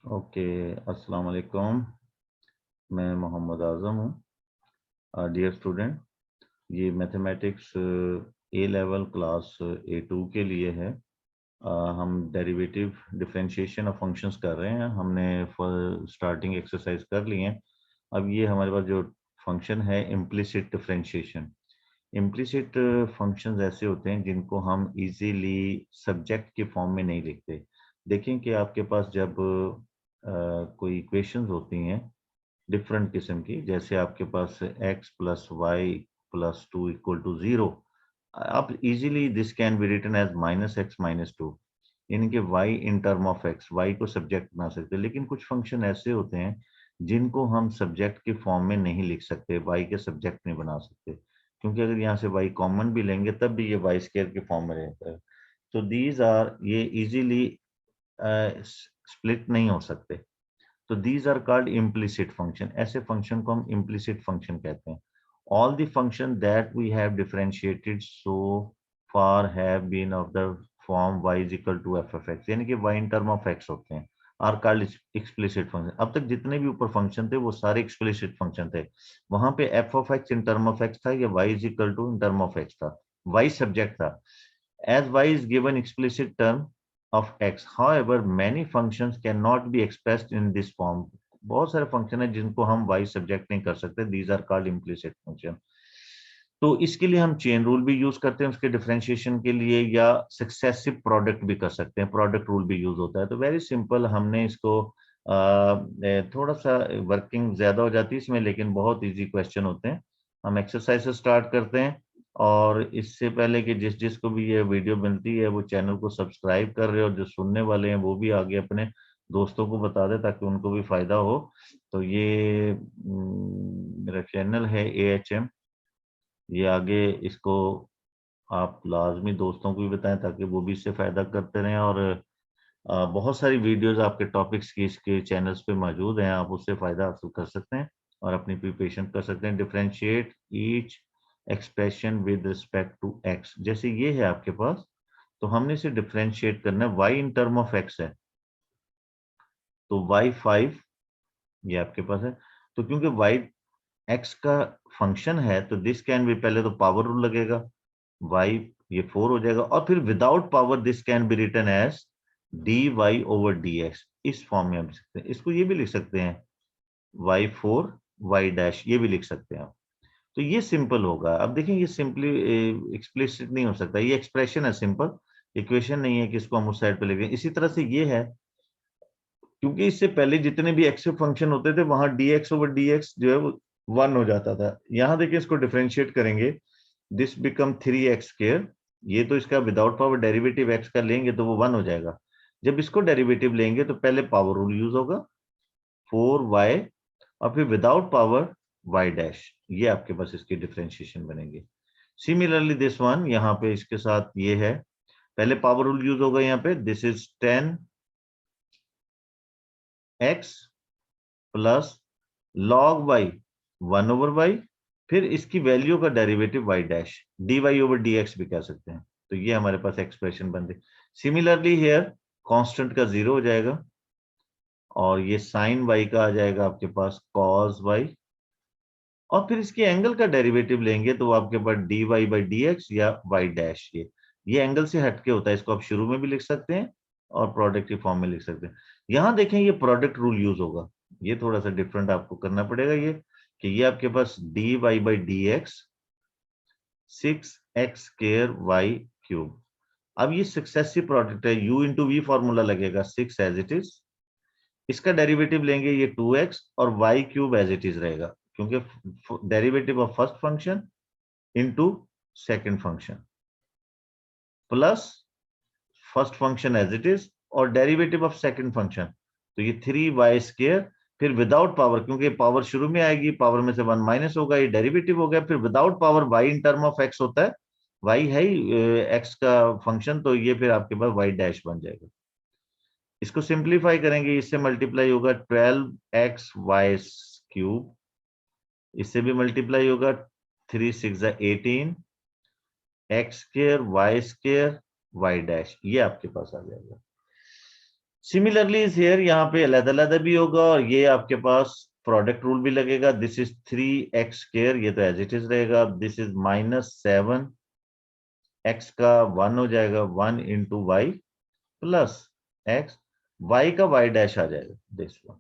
Okay, अस्सलाम वालेकुम। मैं मोहम्मद आज़म हूँ। डियर स्टूडेंट, ये मैथमेटिक्स ए लेवल क्लास A2 के लिए है। हम डेरिवेटिव डिफरेंशिएशन ऑफ फंक्शंस कर रहे हैं। हमने स्टार्टिंग एक्सरसाइज कर ली है। अब ये हमारे पास जो फंक्शन है इम्प्लिसिट डिफरेंशिएशन। इम्प्लिसिट फंक्शंस ऐसे होते हैं जिनको हम इजीली सब्जेक्ट के फॉर्म में नहीं लिखते। देखें कि आपके पास जब कोई इक्वेशंस होती हैं डिफरेंट किस्म की, जैसे आपके पास x plus y plus two equal to 0, आप easily this can be written as minus x minus two, यानी कि y in term of x, y को सब्जेक्ट बना सकते हैं। लेकिन कुछ फंक्शन ऐसे होते हैं जिनको हम सब्जेक्ट के फॉर्म में नहीं लिख सकते, y के सब्जेक्ट नहीं बना सकते, क्योंकि अगर यहाँ से y कॉमन भी लेंगे तब भी ये y स्क्वायर के फॉर्म में रहता है। तो दीज आर, ये इजीली स्प्लिट नहीं हो सकते। तो these are called implicit function. ऐसे फंक्शन को हम इम्प्लिसिट फंक्शन कहते हैं। All the function that we have differentiated so far have been of the form y is equal to f of x, यानी कि y in term of x होते हैं, are called explicit function. अब तक जितने भी ऊपर फंक्शन थे वो सारे एक्सप्लिसिट फंक्शन थे। वहां पे f of x in term of x था, या y is equal to in term of x था, y सब्जेक्ट था। as y is given explicit term of x, however many functions cannot be expressed in this form। बहुत सारे function है जिनको हम y subject नहीं कर सकते, these are called implicit function। तो इसके लिए हम चेन रूल भी यूज करते हैं उसके डिफरेंशिएशन के लिए, या सक्सेसिव प्रोडक्ट भी कर सकते हैं, प्रोडक्ट रूल भी यूज होता है। तो वेरी सिंपल, हमने इसको थोड़ा सा वर्किंग ज्यादा हो जाती है इसमें, लेकिन बहुत इजी क्वेश्चन होते हैं। हम एक्सरसाइज से स्टार्ट करते हैं, और इससे पहले कि जिस जिसको भी ये वीडियो मिलती है वो चैनल को सब्सक्राइब कर रहे हो, और जो सुनने वाले हैं वो भी आगे अपने दोस्तों को बता दे ताकि उनको भी फायदा हो। तो ये मेरा चैनल है AHM, ये आगे इसको आप लाजमी दोस्तों को भी बताएं ताकि वो भी इससे फायदा करते रहें। और बहुत सारी वीडियोस आपके टॉपिक्स की इसके चैनल्स पे मौजूद हैं, आप उससे फायदा हासिल कर सकते हैं और अपनी प्रिपरेशन कर सकते हैं। Differentiate each expression with respect to x, जैसे ये है आपके पास, तो हमने इसे डिफरेंशिएट करना है। y in term of x है, तो y5 ये आपके पास है। तो क्योंकि y x का फंक्शन है तो दिस कैन भी, पहले तो पावर रूल लगेगा, y ये 4 हो जाएगा, और फिर without power this can be written as dy over dx। इस फॉर्म में हम लिख सकते हैं। इसको ये भी लिख सकते हैं y4 y डैश, ये भी लिख सकते हैं आप। तो ये सिंपल होगा। अब देखें, ये सिंपली एक्सप्लिसिट नहीं हो सकता, ये एक्सप्रेशन है, सिंपल इक्वेशन नहीं है कि इसको हम उस साइड पे ले गए। इसी तरह से ये है, क्योंकि इससे पहले जितने भी एक्स फंक्शन होते थे वहां dx ओवर dx जो है वो 1 हो जाता था। यहां देखिए, इसको डिफरेंशिएट करेंगे, दिस बिकम 3x²। ये तो इसका विदाउट पावर डेरिवेटिव x का लेंगे तो वो 1 हो जाएगा। जब इसको डेरिवेटिव लेंगे तो पहले पावर रूल यूज होगा, 4y, और फिर विदाउट पावर y डैश, ये आपके पास इसकी डिफरेंशिएशन बनेगी। सिमिलरली दिस वन, यहाँ पे इसके साथ ये है, पहले पावर रूल यूज होगा यहाँ पे, this is 10x plus log y 1 over y, फिर इसकी वैल्यू का derivative y dash, dy over dx भी कह सकते हैं। तो ये हमारे पास एक्सप्रेशन बन गई। सिमिलरली हियर कांस्टेंट का 0 हो जाएगा, और ये साइन y का आ जाएगा आपके पास cos y, और फिर इसके एंगल का डेरिवेटिव लेंगे तो आपके पास dy बाई dx या y डैश। ये एंगल से हटके होता है, इसको आप शुरू में भी लिख सकते हैं और प्रोडक्ट की फॉर्म में लिख सकते हैं। यहां देखें, ये प्रोडक्ट रूल यूज होगा, ये थोड़ा सा डिफरेंट आपको करना पड़ेगा। ये कि ये आपके पास dy by dx 6x² y³ अब ये सक्सेसिव प्रोडक्ट है, u इंटू वी फॉर्मूला लगेगा, 6 एज इट इज, इसका डेरिवेटिव लेंगे ये 2x, और y³ एज इट इज रहेगा, क्योंकि derivative of first function into second function plus first function as it is और डेरिवेटिव ऑफ सेकंड फंक्शन, तो ये 3y², फिर विदाउट पावर, क्योंकि पावर शुरू में आएगी, पावर में से 1 माइनस होगा, ये डेरिवेटिव हो गया, फिर without power y in term of x होता है, y है ही x का फंक्शन, तो ये फिर आपके पास y डैश बन जाएगा। इसको सिंप्लीफाई करेंगे, इससे मल्टीप्लाई होगा 12xy³, इससे भी मल्टीप्लाई होगा 3 6 18, x² y² y डैश, ये आपके पास आ जाएगा। सिमिलरली इज हियर, यहाँ पे अलग-अलग भी होगा और ये आपके पास प्रोडक्ट रूल भी लगेगा। दिस इज 3x², ये तो एज इट इज रहेगा। दिस इज -7, x का 1 हो जाएगा 1 into y plus x, y का y डैश आ जाएगा दिस वन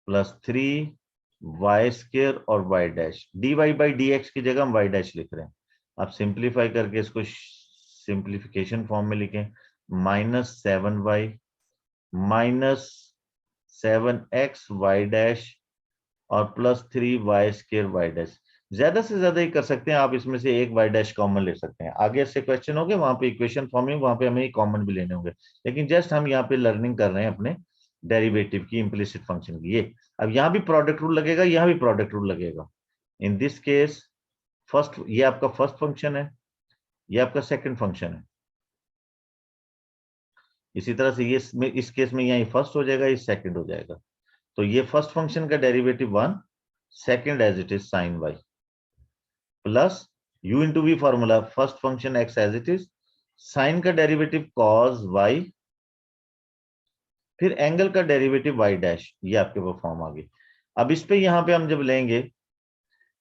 प्लस 3y² और y dash, dy by dx की जगह हम y डैश लिख रहे हैं। आप सिंप्लीफाई करके इसको सिंप्लीफिकेशन फॉर्म में लिखें, -7y -7x y डैश और प्लस 3y² y डैश। ज्यादा से ज्यादा ही कर सकते हैं आप, इसमें से एक y डैश कॉमन ले सकते हैं। आगे से क्वेश्चन होंगे वहां पे इक्वेशन फॉर्मिंग, वहां पे हमें कॉमन भी लेने होंगे, लेकिन जस्ट हम यहाँ पे लर्निंग कर रहे हैं अपने डेरिवेटिव की, इम्प्लिसिट फंक्शन की। ये अब यहाँ भी प्रोडक्ट रूल लगेगा, यहाँ भी प्रोडक्ट रूल लगेगा। इन दिस केस फर्स्ट, ये आपका फर्स्ट फंक्शन है, ये आपका सेकंड फंक्शन है। इसी तरह से ये इस केस में यहाँ फर्स्ट हो जाएगा, ये सेकंड हो जाएगा। तो ये फर्स्ट फंक्शन का derivative 1, second as it is sine y plus u into v formula, first function x as it is, sine का डेरिवेटिव cos y, फिर एंगल का डेरिवेटिव y डैश, ये आपके पास फॉर्म आ गई। अब इस पे यहां पे हम जब लेंगे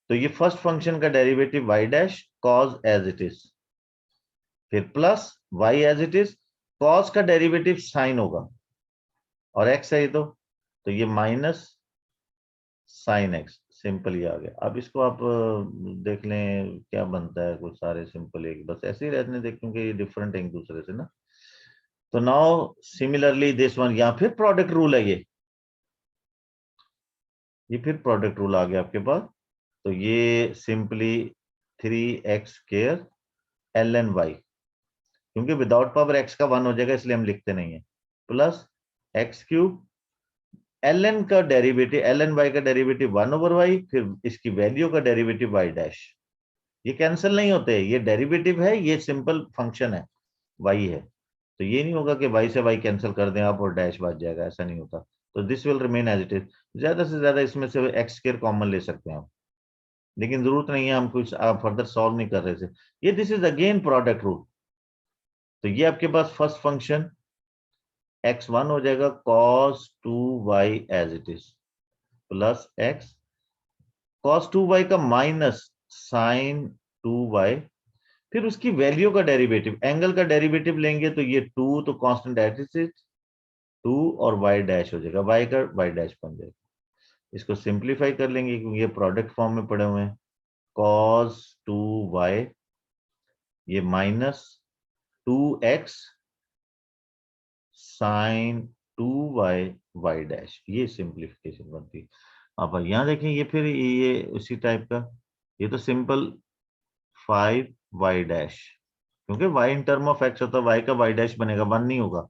तो ये फर्स्ट फंक्शन का derivative y dash cos as it is, फिर plus y as it is, cos का डेरिवेटिव साइन होगा और x है ये तो ये माइनस साइन एक्स, सिंपल ही आ गया। अब इसको आप देख लें क्या बनता है, कुछ सारे सिंपल एक बस ऐसे ही रहने दें क्योंकि ये डिफरेंट है एक दूसरे से ना। तो नाउ सिमिलरली दिस वन, या फिर प्रोडक्ट रूल है ये फिर प्रोडक्ट रूल आ गया आपके पास। तो ये सिंपली 3x² ln y, क्योंकि विदाउट पावर x का 1 हो जाएगा इसलिए हम लिखते नहीं है, प्लस x³ ln का डेरिवेटिव, ln y का डेरिवेटिव 1/y, फिर इसकी वैल्यू का डेरिवेटिव y डैश। ये कैंसिल नहीं होते, ये डेरिवेटिव है, ये सिंपल फंक्शन है, y है। तो ये नहीं होगा कि y से y कैंसिल कर दें आप और डैश बच जाएगा, ऐसा नहीं होता। तो this will remain as it is. ज्यादा से ज्यादा इसमें से x² कॉमन ले सकते हैं आप, लेकिन जरूरत नहीं है, हम कुछ आप फर्दर सॉल्व नहीं कर रहे थे। ये this is again product rule. तो ये आपके पास फर्स्ट फंक्शन x1 हो जाएगा cos 2y as it is, plus x cos 2y का माइनस साइन 2y, फिर उसकी वैल्यू का डेरिवेटिव, एंगल का डेरिवेटिव लेंगे तो ये 2 तो कांस्टेंट एट इज 2 और y डैश हो जाएगा, y का y डैश बन जाएगा। इसको सिंप्लीफाई कर लेंगे क्योंकि ये प्रोडक्ट फॉर्म में पड़े हुए हैं, cos 2y ये minus 2x sine 2y y dash, ये सिंप्लीफिकेशन बनती है। आप यहाँ देखें, ये फिर ये उसी टाइप का, ये तो सिंपल 5y डैश, क्योंकि y in term of x होता है, y का y डैश बनेगा, 1 नहीं होगा।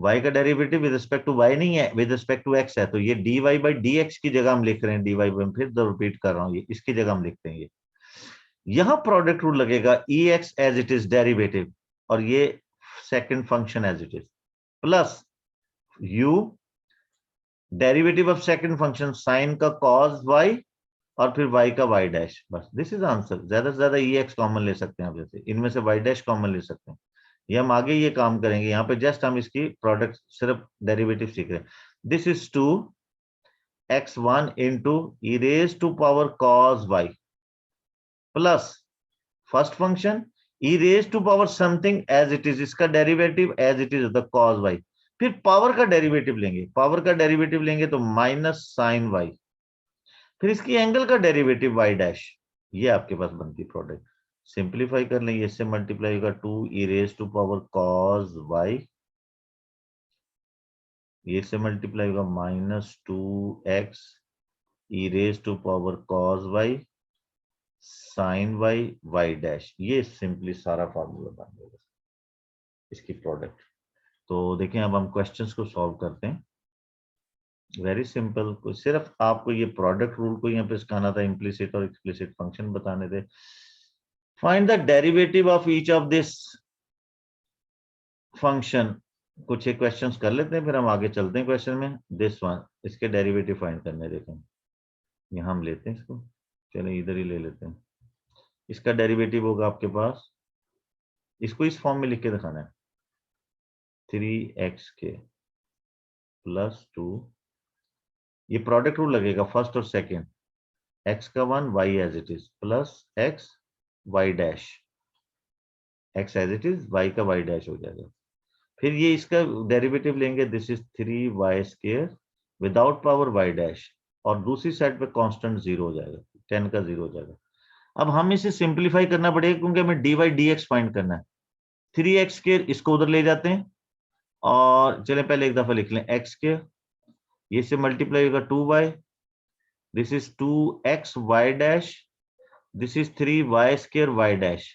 y का derivative with respect to y नहीं है, विद रिस्पेक्ट टू x है, तो ये dy बाई dx की जगह हम लिख रहे हैं, dy बाई, फिर रिपीट कर रहा हूँ, ये इसकी जगह हम लिखते हैं ये। यहां प्रोडक्ट रूल लगेगा, ex as it is derivative और ये second function as it is, plus u derivative of second function sine का cos y और फिर y का y डैश, बस दिस इज आंसर। ज्यादा से ज्यादा ex कॉमन ले सकते हैं आप, जैसे इनमें से y डैश कॉमन ले सकते हैं। ये हम आगे ये काम करेंगे, यहाँ पे जस्ट हम इसकी प्रोडक्ट सिर्फ डेरिवेटिव सीख रहे हैं। This is 2 x1 into e raise to power cos y plus first function e raise to power something as it is, इसका डेरिवेटिव एज इट इज होता है cos y, फिर पावर का डेरिवेटिव लेंगे, पावर का डेरिवेटिव लेंगे तो minus sign y, फिर इसकी एंगल का डेरिवेटिव y डैश, ये आपके पास बनती प्रोडक्ट। सिंप्लीफाई कर लेंगे, इससे मल्टीप्लाई होगा 2 e raise to power cos y, ये से मल्टीप्लाई होगा -2x e raise to power cos y sine y dash, ये सिंपली सारा फार्मूला बन जाएगा इसकी प्रोडक्ट। तो देखें अब हम क्वेश्चंस को सॉल्व करते हैं, वेरी सिंपल। सिर्फ आपको ये प्रोडक्ट रूल को यहाँ पे सिखाना था, इम्प्लिसिट और एक्सप्लिसिट फंक्शन बताने थे। Find the derivative of each of this function. कुछ एक क्वेश्चंस कर लेते हैं फिर हम आगे चलते हैं क्वेश्चन में। दिस वन, इसके डेरिवेटिव फाइंड करने, देखें यहाँ हम लेते हैं इसको, चलो इधर ही ले लेते हैं। इसका डेरिवेटिव होगा आपके पास, इसको इस फॉर्म में लिख के दिखाना है 3x के प्लस 2, ये प्रोडक्ट रूल लगेगा फर्स्ट और सेकेंड, एक्स का 1 y as it is plus x y dash, x as it is y का वाई डैश हो जाएगा। फिर ये इसका डेरिवेटिव लेंगे, this is 3y² without power y dash, और दूसरी साइड पे कांस्टेंट 0 हो जाएगा, 10 का 0 हो जाएगा। अब हम इसे सिंप्लीफाई करना पड़ेगा क्योंकि हमें dy dx फाइंड करना है। 3x² इसको उधर ले जाते हैं, और चले पहले एक दफा लिख लें x², ये से मल्टीप्लाई होगा 2y, this is 2xy dash, this is 3y² y dash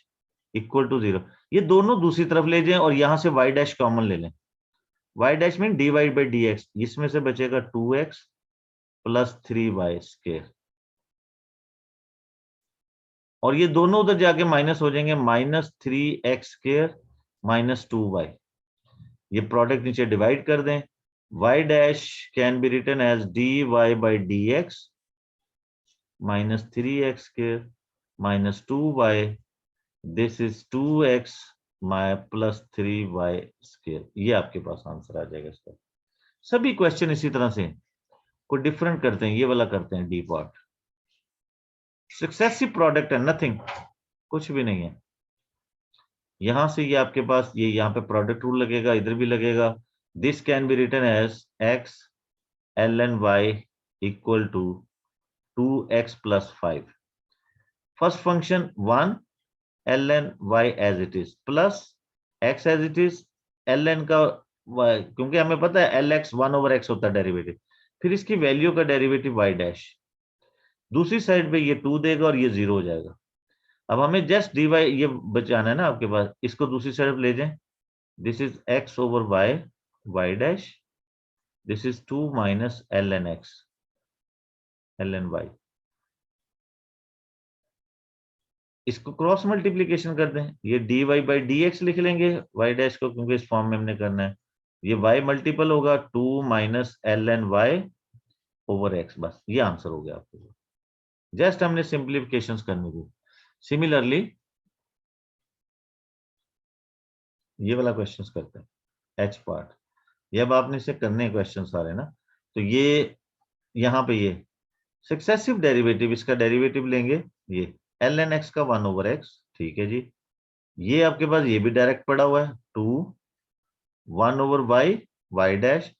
equal to 0। ये दोनों दूसरी तरफ ले जाएं और यहां से y डैश कॉमन ले लें, y dash mean dy by dx, इसमें से बचेगा 2x प्लस 3y², और ये दोनों उधर जाके माइनस हो जाएंगे, -3x² माइनस 2y। ये प्रोडक्ट नीचे डिवाइड कर दें, y dash can be written as dy by dx minus 3x² minus 2y, this is 2x plus 3y²। ये आपके पास आंसर आ जाएगा इसका। सभी क्वेश्चन इसी तरह से कोई डिफरेंट करते हैं, ये वाला करते हैं डी पार्ट। सक्सेसिव प्रोडक्ट है, नथिंग, कुछ भी नहीं है। यहां से ये आपके पास ये यहाँ पे प्रोडक्ट रूल लगेगा, इधर भी लगेगा। This can be written as x ln y equal to 2x plus 5। First function 1 ln y as it is plus x as it is ln का y, क्योंकि हमें पता है lx 1/x होता है डेरिवेटिव, फिर इसकी वैल्यू का डेरिवेटिव y डैश, दूसरी साइड पे ये 2 देगा और ये 0 हो जाएगा। अब हमें जस्ट dy ये बचाना है ना आपके पास, इसको दूसरी साइड ले जाएं, this is x/y y dash, this is 2 minus ln x ln y। इसको क्रॉस मल्टीप्लीकेशन कर दें, ये dy बाई dx लिख लेंगे y डैश को, क्योंकि इस फॉर्म में हमने करना है। ये y मल्टीपल होगा 2 minus ln y over x, बस ये आंसर हो गया आपको। जस्ट हमने सिंप्लीफिकेशंस करनी थी। सिमिलरली ये वाला क्वेश्चंस करते हैं h पार्ट, ये अब आपने से करने क्वेश्चन सारे ना। तो ये यहाँ पे ये सक्सेसिव डेरिवेटिव, इसका डेरिवेटिव लेंगे, ये ln x का 1/x, ठीक है जी। ये आपके पास ये भी डायरेक्ट पड़ा हुआ है 2 1/y y dash,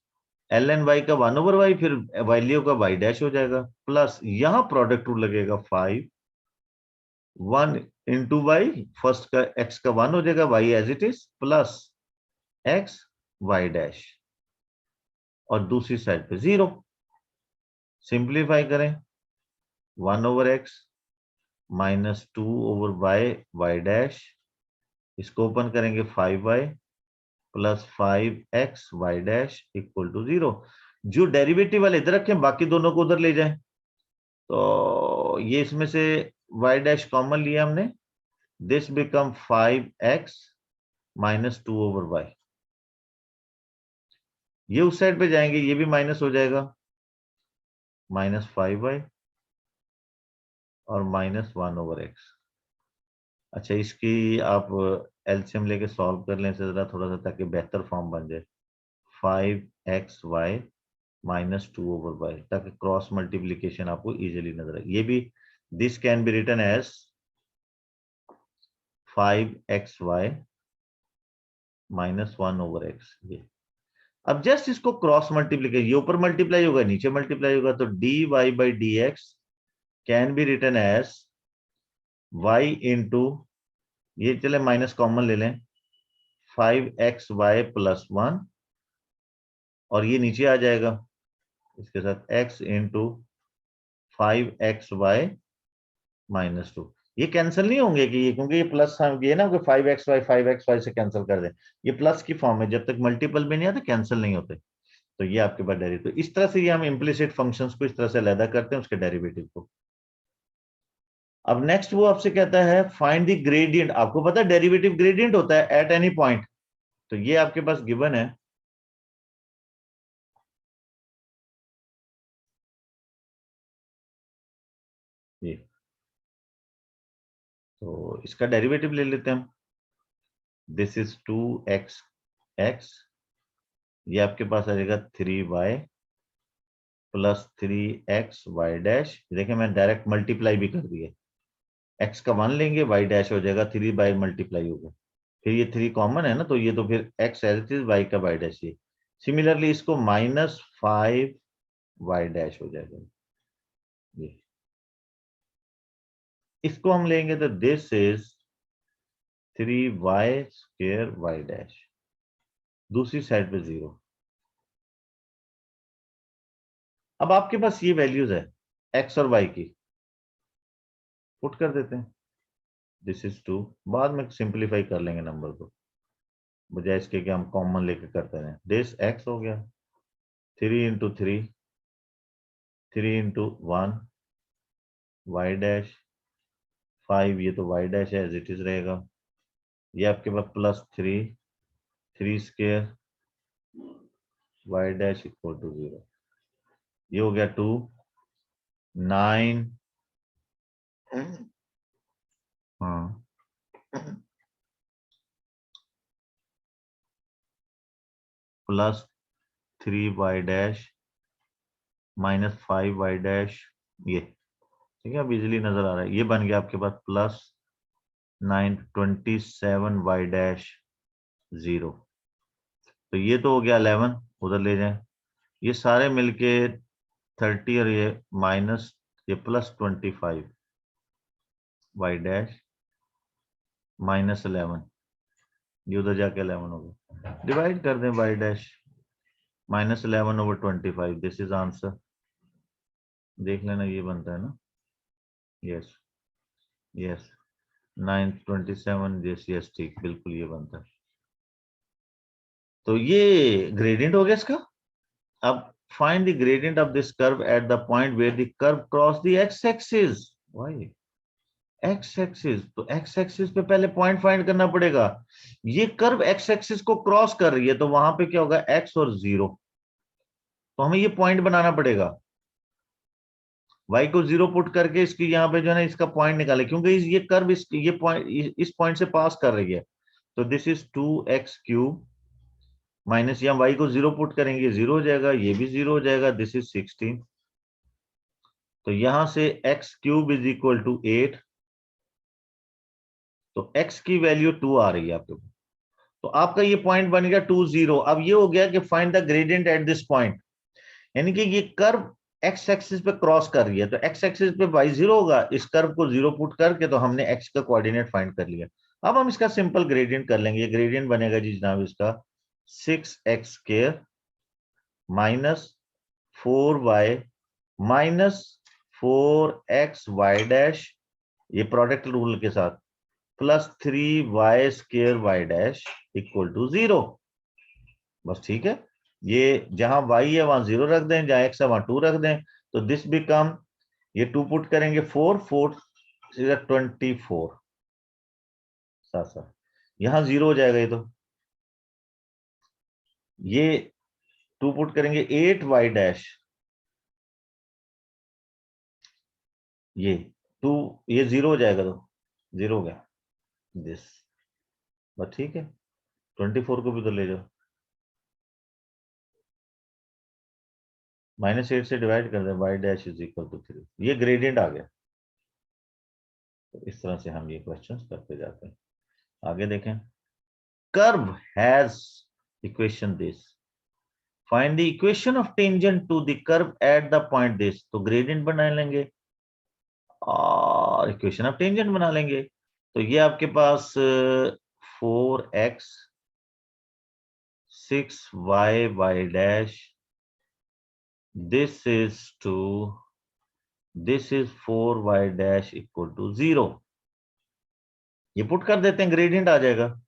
ln y का 1/y, फिर वैल्यू का y डैश हो जाएगा, प्लस यहां प्रोडक्ट रूल लगेगा 5 1 इंटू वाई, फर्स्ट का x का 1 हो जाएगा, y as it is plus x y dash, और दूसरी साइड पे 0। सिंप्लीफाई करें, 1/x minus 2/y y dash, इसको ओपन करेंगे 5y plus 5x y dash equal to 0। जो डेरिवेटिव वाले इधर रखें, बाकी दोनों को उधर ले जाएं, तो ये इसमें से y डैश कॉमन लिया हमने, this become 5x minus 2/y। ये उस साइड पे जाएंगे, ये भी माइनस हो जाएगा, माइनस 5y और माइनस 1/x। अच्छा, इसकी आप एलसीएम लेके सॉल्व कर लें से जरा थोड़ा सा, ताकि बेहतर फॉर्म बन जाए। 5xy माइनस 2/y, ताकि क्रॉस मल्टीप्लीकेशन आपको इजीली नजर आए। ये भी this can be written as 5xy minus 1/x। ये अब जस्ट इसको क्रॉस मल्टीप्लीकेशन, ये ऊपर मल्टीप्लाई होगा नीचे मल्टीप्लाई होगा, तो dy by dx can be written as y into, ये चले माइनस कॉमन ले लें, 5xy प्लस 1, और ये नीचे आ जाएगा इसके साथ x इंटू 5xy माइनस 2। ये कैंसिल नहीं होंगे कि ये, क्योंकि ये प्लस ये ना कि 5xy से कैंसिल कर दें, ये प्लस की फॉर्म है, जब तक मल्टीपल में नहीं आते कैंसिल नहीं होते। तो ये आपके पास डेरिवेटिव, तो इस तरह से ये हम इम्प्लिसिट फंक्शंस को इस तरह से अलग करते हैं उसके डेरिवेटिव को। अब नेक्स्ट वो आपसे कहता है फाइंड द ग्रेडियंट। आपको पता है डेरिवेटिव ग्रेडियंट होता है एट एनी पॉइंट, तो ये आपके पास गिवन है, ये तो इसका डेरिवेटिव ले लेते हैं हम, दिस इज 2x ये आपके पास आ जाएगा 3y प्लस 3xy डैश। देखिए मैं डायरेक्ट मल्टीप्लाई भी कर दिया, x का 1 लेंगे, y डैश हो जाएगा 3 बाई मल्टीप्लाई होगा, फिर ये 3 कॉमन है ना, तो ये तो फिर x as it is, y का y डैश। ये सिमिलरली इसको -5y डैश हो जाएगा। ये इसको हम लेंगे तो this is 3y² y dash, दूसरी साइड पे 0। अब आपके पास ये वैल्यूज है x और y की, पुट कर देते हैं। दिस इज 2, बाद में सिंप्लीफाई कर लेंगे नंबर को, बजाय इसके कि हम कॉमन लेके करते हैं। दिस x हो गया 3 इंटू 3, 3 इंटू 1 y डैश 5, ये तो y डैश है एज इट इज रहेगा। ये आपके पास +3, 3² y डैश इक्वल टू 0। ये हो गया 2, 9 हाँ +3y डैश -5y डैश। ये ठीक है, अब इजिली नजर आ रहा है। ये बन गया आपके पास +927y डैश 0। तो ये तो हो गया 11, उधर ले जाएं। ये सारे मिलके 30 और ये माइनस, ये +25y डैश -11, ये उधर जाके 11 हो गया। डिवाइड कर दें y dash -11/25, this is answer. देख लेना ये बनता है ना, यस यस 927, यस यस ठीक, बिल्कुल ये बनता है। तो ये ग्रेडियंट हो गया इसका। अब find the gradient of this curve at the point where the curve cross the x axis. Why x axis? तो एक्स एक्सिस पे पहले पॉइंट फाइंड करना पड़ेगा। ये कर्व एक्स एक्सिस को क्रॉस कर रही है, तो वहां पे क्या होगा, एक्स और 0, तो हमें ये पॉइंट बनाना पड़ेगा। y को 0 पुट करके इसकी यहाँ पे जो है ना इसका पॉइंट निकाले, क्योंकि ये कर्व ये पॉइंट इस पॉइंट से पास कर रही है। तो दिस इज 2x³ माइनस, यहाँ y को 0 पुट करेंगे 0 हो जाएगा, ये भी 0 हो जाएगा, दिस इज 16। तो यहां से x³ इज इक्वल टू 8, तो x की वैल्यू 2 आ रही है आपके पास। तो आपका ये पॉइंट बन गया 2 0। अब ये हो गया कि find the gradient eight this point, यानी कि ये कर्व एक्स एक्सिस पे क्रॉस कर रही है, तो एक्स एक्सिस पे y 0 होगा, इस कर्व को 0 पुट करके तो हमने x का कोऑर्डिनेट फाइंड कर लिया। अब हम इसका सिंपल ग्रेडियंट कर लेंगे। ये ग्रेडियंट बनेगा जी जनाब इसका 6x² minus 4y minus 4xy dash, ये प्रोडक्ट रूल के साथ, +3y² y dash equal to 0। बस ठीक है, ये जहां y है वहां 0 रख दें, जहां x है वहां 2 रख दें, तो दिस बिकम, ये 2 पुट करेंगे 4 4 24, साथ साथ यहां 0 हो जाएगा। ये तो ये 2 पुट करेंगे 8y डैश, ये 2, ये 0 हो जाएगा, तो 0 हो गया दिस। बस ठीक है, 24 को भी तो ले जाओ, -8 से डिवाइड कर दें, y dash is equal to 3। ये ग्रेडियंट आ गया। तो इस तरह से हम ये क्वेश्चंस करते जाते हैं। आगे देखें, curve has equation this, find the equation of tangent to the curve at the point this. तो ग्रेडियंट बना लेंगे और इक्वेशन ऑफ टेंजेंट बना लेंगे। तो ये आपके पास 4x 6y dash, this is 2, this is 4y dash equal to 0। ये पुट कर देते हैं, ग्रेडियंट आ जाएगा।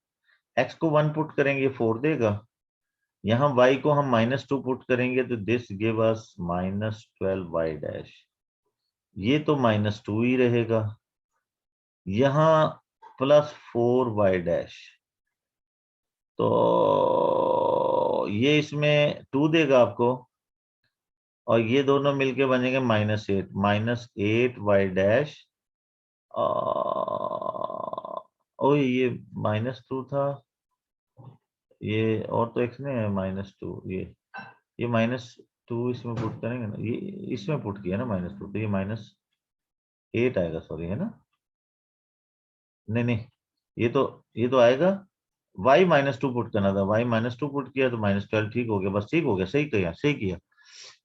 x को 1 पुट करेंगे 4 देगा, यहां y को हम -2 पुट करेंगे तो this give us -12y dash, ये तो -2 ही रहेगा, यहां +4y डैश, तो ये इसमें 2 देगा आपको, और ये दोनों मिलके बनेंगे -8 डैश। ओ ये -2 था, ये और तो x नहीं है -2, ये -2 इसमें पुट करेंगे ना, ये इसमें पुट किया ना -2, तो ये -8 आएगा, सॉरी है ना, नहीं नहीं, ये तो आएगा, y -2 पुट करना था, y -2 पुट किया तो -12, ठीक हो गया, बस ठीक हो गया, सही किया सही किया।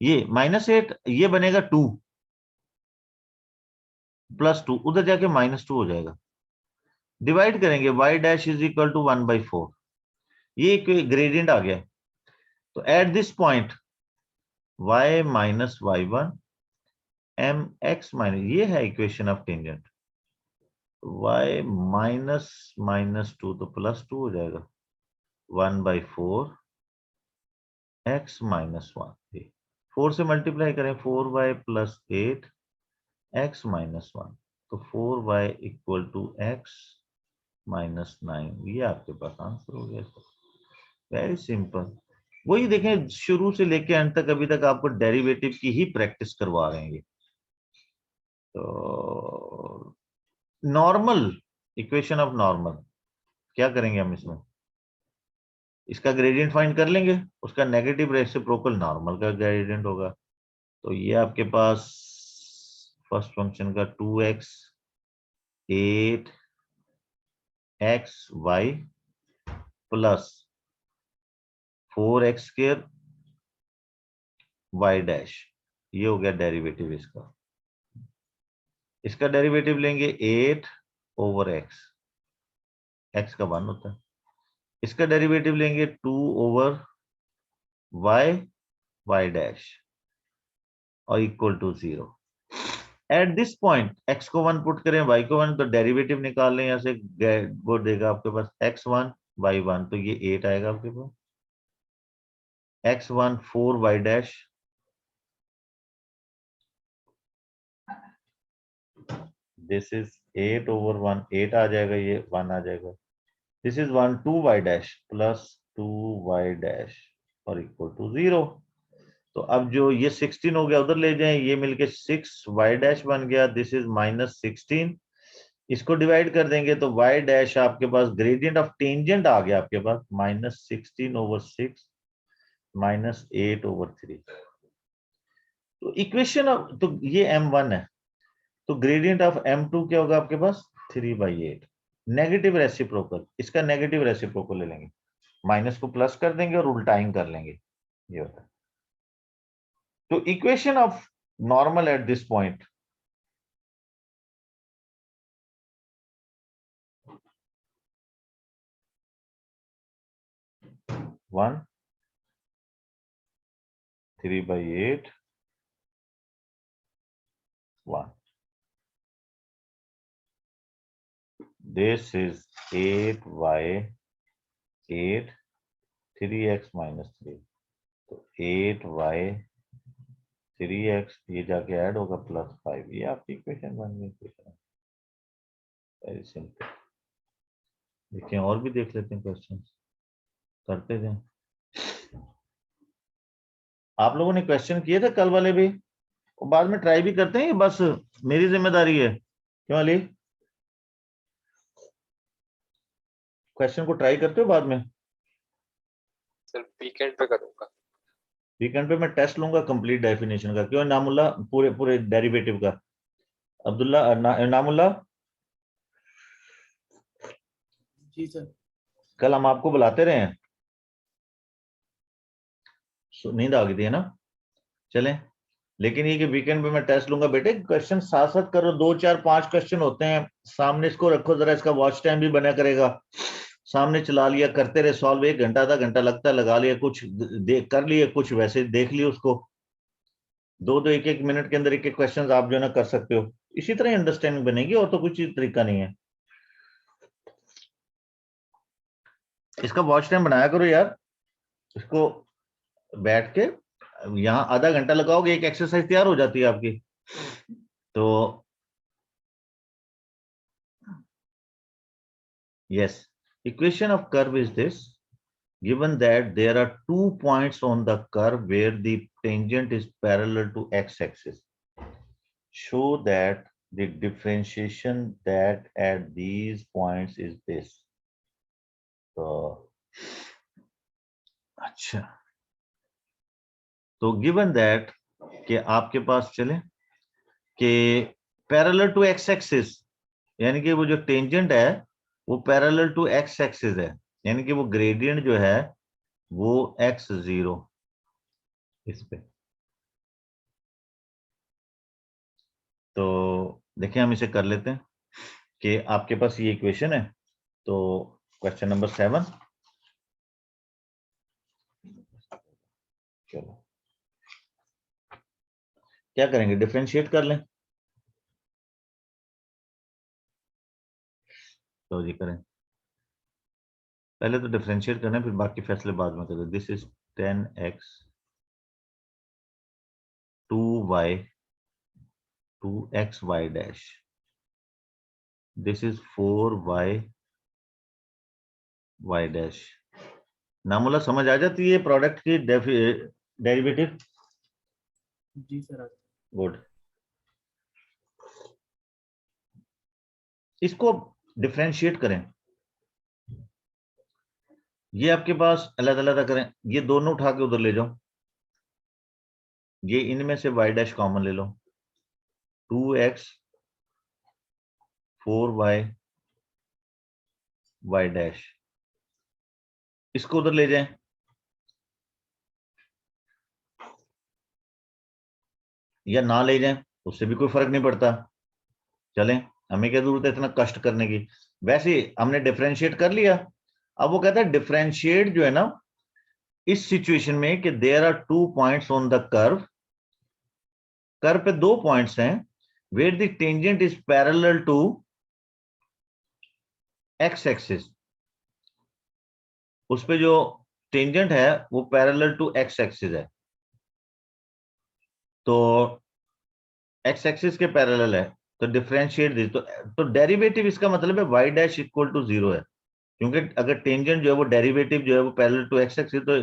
ये -8 ये बनेगा 2 +2, उधर जाके -2 हो जाएगा, डिवाइड करेंगे y dash is equal to 1/4, ये ग्रेडियंट आ गया। तो at this point y minus y1 mx ये है इक्वेशन ऑफ टेंजेंट, y -2 तो +2 हो जाएगा, 1/4 x -1, 4 से मल्टीप्लाई करें, 4y + 8 x -1, तो 4y इक्वल टू x -9, ये आपके पास आंसर हो गया। Very simple. वही देखें, शुरू से लेके अंत तक अभी तक आपको डेरिवेटिव की ही प्रैक्टिस करवा रहे हैं। तो नॉर्मल, इक्वेशन ऑफ नॉर्मल, क्या करेंगे हम इसमें, इसका ग्रेडियंट फाइंड कर लेंगे, उसका नेगेटिव रेसिप्रोकल नॉर्मल का ग्रेडियंट होगा। तो ये आपके पास फर्स्ट फंक्शन का 2x 8 xy plus 4x² y dash, ये हो गया डेरिवेटिव इसका। इसका डेरिवेटिव लेंगे 8/x, x का 1 होता है। इसका डेरिवेटिव लेंगे 2/y y डैश और equal to 0। At this point x को 1 पुट करें, y को 1, तो डेरिवेटिव निकाल लें, यहाँ से वो देगा आपके पास x1 y1, तो ये 8 आएगा आपके पास, x1 4y dash, this is 8/1, 8 आ जाएगा, ये 1 आ जाएगा, this is 1 2y dash plus 2y dash और इक्वल टू 0। तो अब जो ये 16 हो गया उधर ले जाएं, ये मिलके 6y डैश बन गया, दिस इज -16, इसको डिवाइड कर देंगे तो y डैश आपके पास ग्रेडियंट ऑफ टेंजेंट आ गया आपके पास -16/6 -8/3। तो इक्वेशन ऑफ, तो ये m1 है, तो ग्रेडियंट ऑफ m2 क्या होगा आपके पास 3/8, नेगेटिव रेसिप्रोकल, इसका नेगेटिव रेसिप्रोकल ले लेंगे, माइनस को प्लस कर देंगे और उल्टाइंग कर लेंगे, ये होता है। तो equation of normal at this point, one 3/8 1, this is 8y 8 3x -3, तो 8y 3x, ये जाके ऐड होगा +5, ये आपकी इक्वेशन बन गई। Very simple. देखिए और भी देख लेते हैं क्वेश्चन, करते थे आप लोगों ने, क्वेश्चन किए थे कल वाले भी, और बाद में ट्राई भी करते हैं, बस मेरी जिम्मेदारी है, क्यों अली, क्वेश्चन को ट्राई करते हो बाद में? सर वीकेंड पे करूंगा। वीकेंड पे मैं टेस्ट लूंगा कंप्लीट डेफिनेशन का, क्यों नामुल्ला, पूरे पूरे डेरिवेटिव का, अब्दुल्ला नामुल्ला, जी सर। कल हम आपको बुलाते रहे हैं, नींद आ गई थी है ना, चलें, लेकिन ये कि वीकेंड पे मैं टेस्ट लूंगा बेटे, क्वेश्चन साथ साथ करो, 2 4 5 क्वेश्चन होते हैं, सामने इसको रखो जरा, इसका वॉच टाइम भी बना करेगा, सामने चला लिया, करते रहे सॉल्व, 1 घंटा आधा घंटा लगता है, लगा लिया, कुछ देख कर लिए, कुछ वैसे देख लिए उसको, 2 1 मिनट के अंदर 1 क्वेश्चन आप जो है ना कर सकते हो, इसी तरह अंडरस्टैंडिंग बनेगी, और तो कुछ तरीका नहीं है। इसका वॉच टाइम बनाया करो यार, इसको बैठ के यहाँ आधा घंटा लगाओगे, एक एक्सरसाइज तैयार हो जाती है आपकी। तो yes, equation of curve is this, given that there are 2 points on the curve where the tangent is parallel to x-axis, show that the differentiation that at these points is this. So अच्छा, तो given that कि आपके पास चले कि parallel to x axis, यानी कि वो जो टेंजेंट है वो पैरेलल टू एक्स एक्सिस है, यानी कि वो ग्रेडियंट जो है वो x0 इस पे। तो देखिए हम इसे कर लेते हैं कि आपके पास ये इक्वेशन है। तो क्वेश्चन नंबर 7, चलो क्या करेंगे, डिफरेंशिएट कर लें। तो जी करें, पहले तो डिफरेंशिएट करना है, फिर बाकी फैसले बाद में करें। This is 10x 2y 2xy dash, this is 4y y dash. नामुला समझ आ जाती है प्रोडक्ट की डेरिवेटिव? जी सर। गुड। इसको डिफरेंशिएट करें, ये आपके पास अलग अलग करें, ये दोनों उठा के उधर ले जाओ, ये इनमें से y डैश कॉमन ले लो, 2x 4y y डैश, इसको उधर ले जाएं, या ना ले जाएं उससे भी कोई फर्क नहीं पड़ता। चलें, हमें क्या जरूरत है इतना कष्ट करने की, वैसे हमने डिफरेंशिएट कर लिया। अब वो कहता है डिफरेंशिएट जो है ना इस सिचुएशन में कि there are 2 points on the curve, curve पे 2 पॉइंट्स हैं, where the tangent is parallel to x axis, उस पे जो टेंजेंट है वो पैरेलल टू एक्स एक्सिस है। तो एक्स एक्सिस के पैरेलल है, तो डिफरेंशिएट दी, तो डेरिवेटिव इसका मतलब है y डैश इक्वल टू 0 है, क्योंकि अगर टेंजेंट जो है वो डेरिवेटिव जो है वो पैरेलल टू एक्स एक्सिस, तो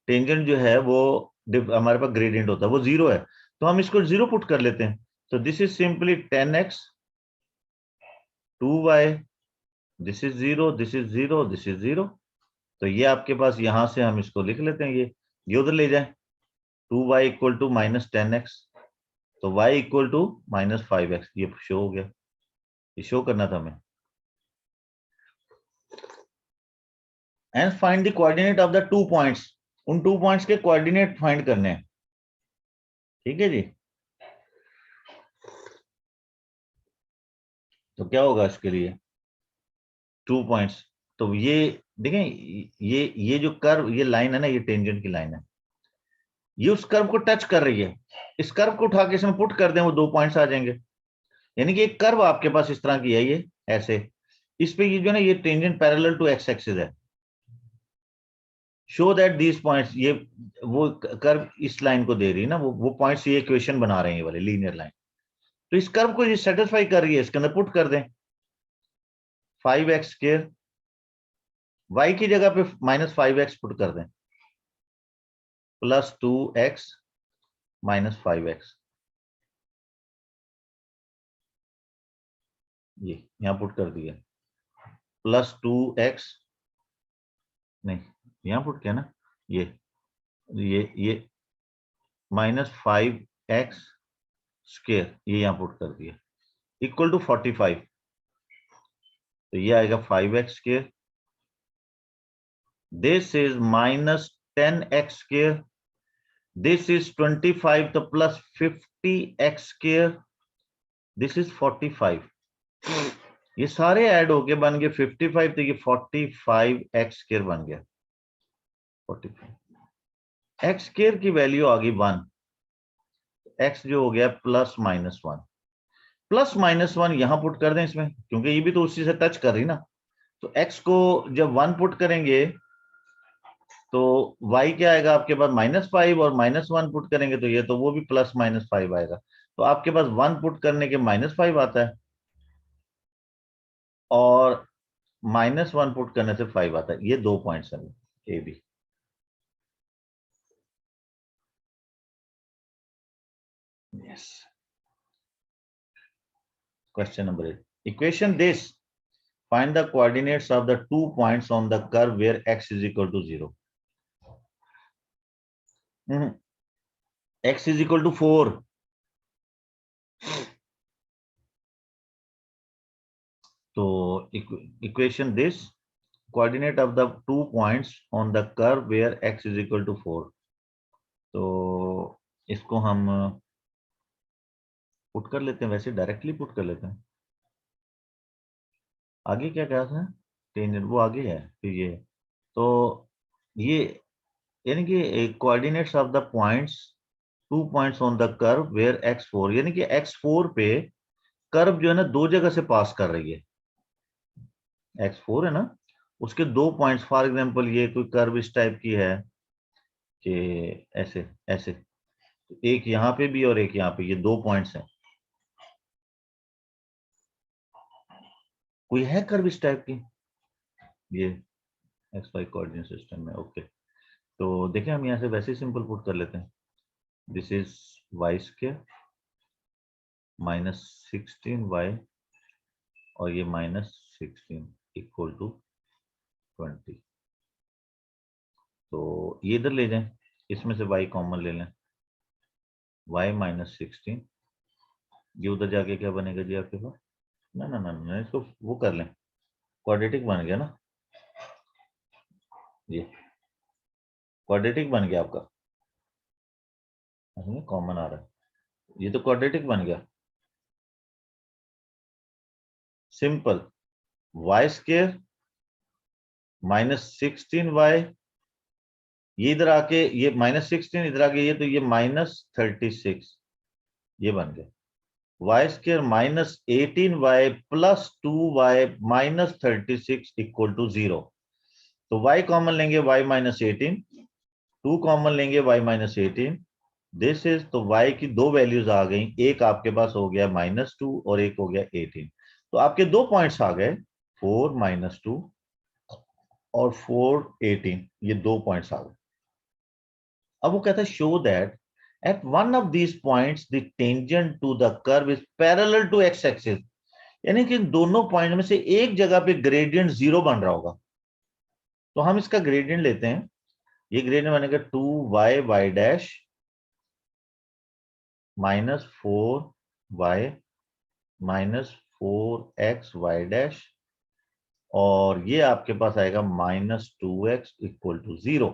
टेंजेंट जो है वो हमारे पास ग्रेडियंट होता है वो 0 है, तो हम इसको 0 पुट कर लेते हैं। तो this is simply 10x 2y, this is 0, this is 0, this is 0। तो ये आपके पास यहां से हम इसको लिख लेते हैं, ये उधर ले जाए, 2y इक्वल टू -10x, तो y इक्वल टू -5x, ये शो हो गया, ये शो करना था हमें। And find the coordinate of the 2 points, उन 2 पॉइंट्स के कोऑर्डिनेट फाइंड करने हैं, ठीक है जी। तो क्या होगा इसके लिए 2 पॉइंट्स, तो ये देखें, ये जो कर्व, ये लाइन है ना, ये टेंजेंट की लाइन है, ये उस कर्व को टच कर रही है, इस कर्व को उठा के इसमें पुट कर दें वो 2 पॉइंट्स आ जाएंगे, यानी कि एक कर्व आपके पास इस तरह की है, ये ऐसे, इस पे ये जो है ना ये tangent parallel to x axis है, शो दैट दीज पॉइंट्स, ये वो कर्व इस लाइन को दे रही है ना, वो पॉइंट्स ये इक्वेशन बना रहे हैं, ये वाले लीनियर लाइन, तो इस कर्व को ये सेटिस्फाई कर रही है, इसके अंदर पुट कर दें 5x स्क्वायर, y की जगह पे -5x पुट कर दें, प्लस 2x -5x, ये यहां पुट कर दिया, प्लस 2x, नहीं यहां पुट किया ना, ये -5x स्क्वायर, ये यहां पुट कर दिया, इक्वल टू 45, तो ये आएगा 5x square, this is -10x square, this is 25, तो plus 50x square, this is 45, ये सारे ऐड होके बन गए 55, तो ये 45x स्क्वायर बन गया, 45 x स्क्वायर की वैल्यू आ गई 1, x जो हो गया +-1, +-1 यहां पुट कर दें इसमें, क्योंकि ये भी तो उसी से टच कर रही ना, तो x को जब 1 पुट करेंगे तो y क्या आएगा आपके पास -5, और -1 पुट करेंगे तो ये तो वो भी +-5 आएगा, तो आपके पास 1 पुट करने के -5 आता है, और -1 पुट करने से 5 आता है, ये 2 पॉइंट्स हैं A B. Yes. Question number 8. Equation this. Find the coordinates of the 2 points on the curve where x is equal to 0. x is equal to 4. So equation this coordinate of the 2 points on the curve where x is equal to 4. तो इसको हम put कर लेते हैं, वैसे directly put कर लेते हैं। आगे क्या कहा था, टेंजेंट वो आगे है, तो ये यानी कि coordinates of the points 2 points on the curve where x4, यानी कि x4 पे कर्व जो है ना 2 जगह से पास कर रही है। x4 है ना, उसके 2 पॉइंट्स, फॉर एग्जांपल ये कोई कर्व इस टाइप की है कि ऐसे ऐसे, एक यहाँ पे भी और एक यहाँ पे, ये 2 पॉइंट्स हैं। कोई है कर्व इस टाइप की, ये xy कोऑर्डिनेट सिस्टम में। ओके, तो देखें हम यहाँ से वैसे ही सिंपल पुट कर लेते हैं। This is y square minus 16y और ये माइनस 16 इक्वल टू 20। तो ये इधर ले जाएं, इसमें से y कॉमन ले लें, y माइनस 16, ये उधर जाके क्या बनेगा जी आपके पास, ना ना ना ना, इसको वो कर लें, क्वाड्रेटिक बन गया ना, ये क्वाड्रेटिक बन गया आपका, कॉमन आ रहा है, ये तो क्वाड्रेटिक बन गया। Simple, y square minus 16y, ये इधर आके ये माइनस 16 इधर आके ये, तो ये माइनस 36, ये बन गया। y square minus 18y plus 2y minus 36 equal to 0। तो y कॉमन लेंगे, y माइनस 18, 2 कॉमन लेंगे, y माइनस 18, दिस इज, तो y की 2 वैल्यूज आ गई, एक आपके पास हो गया -2 और एक हो गया 18। तो आपके 2 पॉइंट्स आ गए, 4 -2 और 4 18, ये 2 पॉइंट्स आ गए। अब वो कहता है show that at one of these points the tangent to the curve is parallel to x axis, यानी कि दोनों पॉइंट में से एक जगह पे ग्रेडियंट 0 बन रहा होगा। तो हम इसका ग्रेडियंट लेते हैं, ये ग्रेडियंट बनेगा 2y dash minus 4y minus 4xy dash, और ये आपके पास आएगा -2x इक्वल टू 0।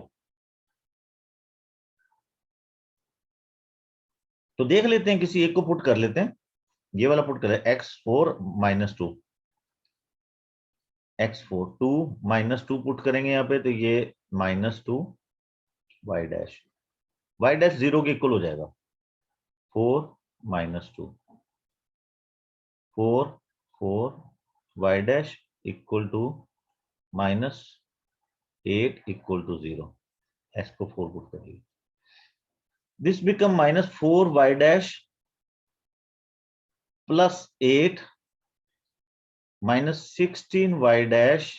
तो देख लेते हैं, किसी एक को पुट कर लेते हैं, ये वाला पुट कर x4 -2, x4 2 -2 पुट करेंगे यहाँ पे, तो ये -2y डैश, y डैश 0 के इक्वल हो जाएगा, 4 -2 4 4 y dash equal to -8 equal to 0, x को 4 पुट करिए, this become -4y dash plus 8 -16y dash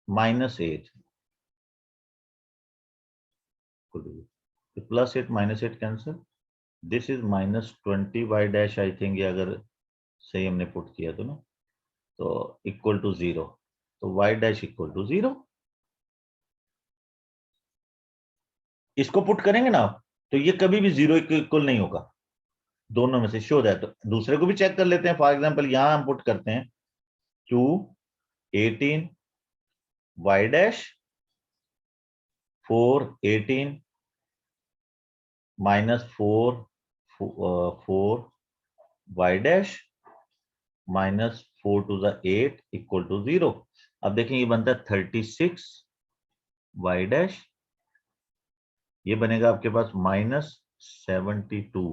-8, plus 8 -8 cancel, this is -20y dash, I think ये अगर सही हमने पुट किया तो ना, तो इक्वल टू 0, तो y डैश इक्वल टू 0। इसको पुट करेंगे ना आप, तो ये कभी भी 0 के इक्वल नहीं होगा, दोनों में से शो दैट। तो दूसरे को भी चेक कर लेते हैं, फॉर एग्जांपल यहां हम पुट करते हैं 2 18 y dash 4 18 -4 4 y dash -4 to the 8 equal to 0। अब देखें ये बनता है 36 y डैश, ये बनेगा आपके पास -72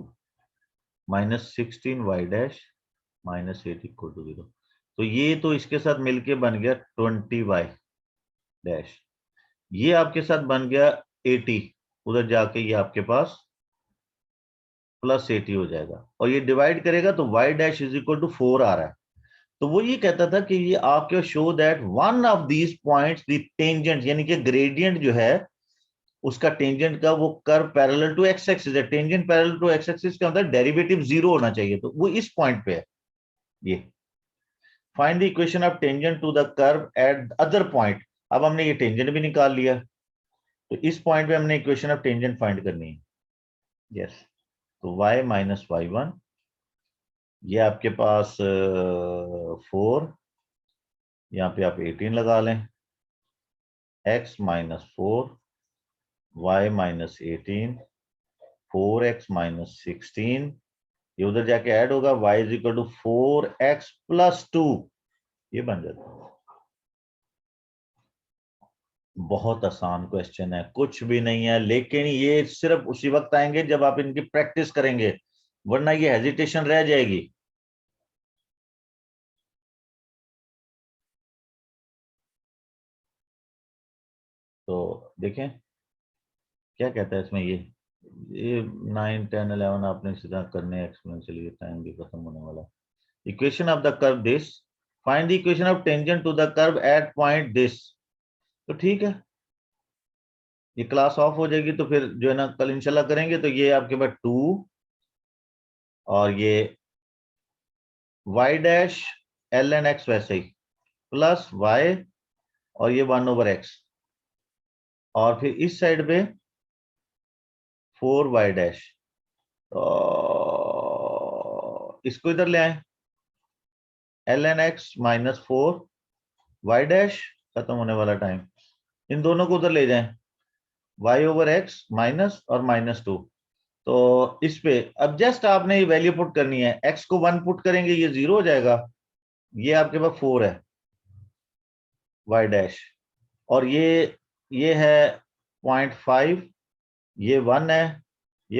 -16 y डैश -8 इक्वल टू 0। तो ये तो इसके साथ मिलके बन गया 20y डैश, ये आपके साथ बन गया 80, उधर जाके ये आपके पास +80 हो जाएगा, और ये डिवाइड करेगा तो y dash is equal to 4 आ रहा है। तो वो ये कहता था कि ये आपके show that one of these points the tangent, यानी कि ग्रेडियंट जो है उसका टेंजेंट का वो curve parallel to x axis है, tangent parallel to x axis का मतलब डेरिवेटिव 0 होना चाहिए, तो वो इस पॉइंट पे है। ये find the equation of tangent to the curve at other point, अब हमने ये टेंजेंट भी निकाल लिया, तो इस पॉइंट पे हमने इक्वेशन ऑफ टेंजेंट फाइंड करनी है। यस, तो y माइनस y1, ये आपके पास 4, यहाँ पे आप 18 लगा लें, x minus 4, y minus 18, 4x minus 16, ये उधर जाके ऐड होगा, y is equal to 4x plus 2, ये बन जाता है। बहुत आसान क्वेश्चन है, कुछ भी नहीं है, लेकिन ये सिर्फ उसी वक्त आएंगे जब आप इनकी प्रैक्टिस करेंगे, वरना ये हेजिटेशन रह जाएगी। तो देखें क्या कहता है इसमें, ये 9, 10, 11 आपने सीधा करने एक्सपोनेंशियली, टाइम भी खत्म होने वाला। Equation of the curve this, find the equation of tangent to the curve at point this. तो ठीक है, ये क्लास ऑफ हो जाएगी तो फिर जो है ना कल इंशाल्लाह करेंगे। तो ये आपके पास 2 और ये y डैश ln x वैसे ही प्लस y और ये 1/x, और फिर इस साइड पे 4y डैश, तो इसको इधर ले आए, ln x minus 4y dash, खत्म होने वाला टाइम, इन दोनों को उधर ले जाएं, y/x माइनस और -2। तो इस पे अब जस्ट आपने ये वैल्यू पुट करनी है, x को 1 पुट करेंगे ये 0 हो जाएगा, ये आपके पास 4 है y डैश, और ये है 0.5, ये 1 है,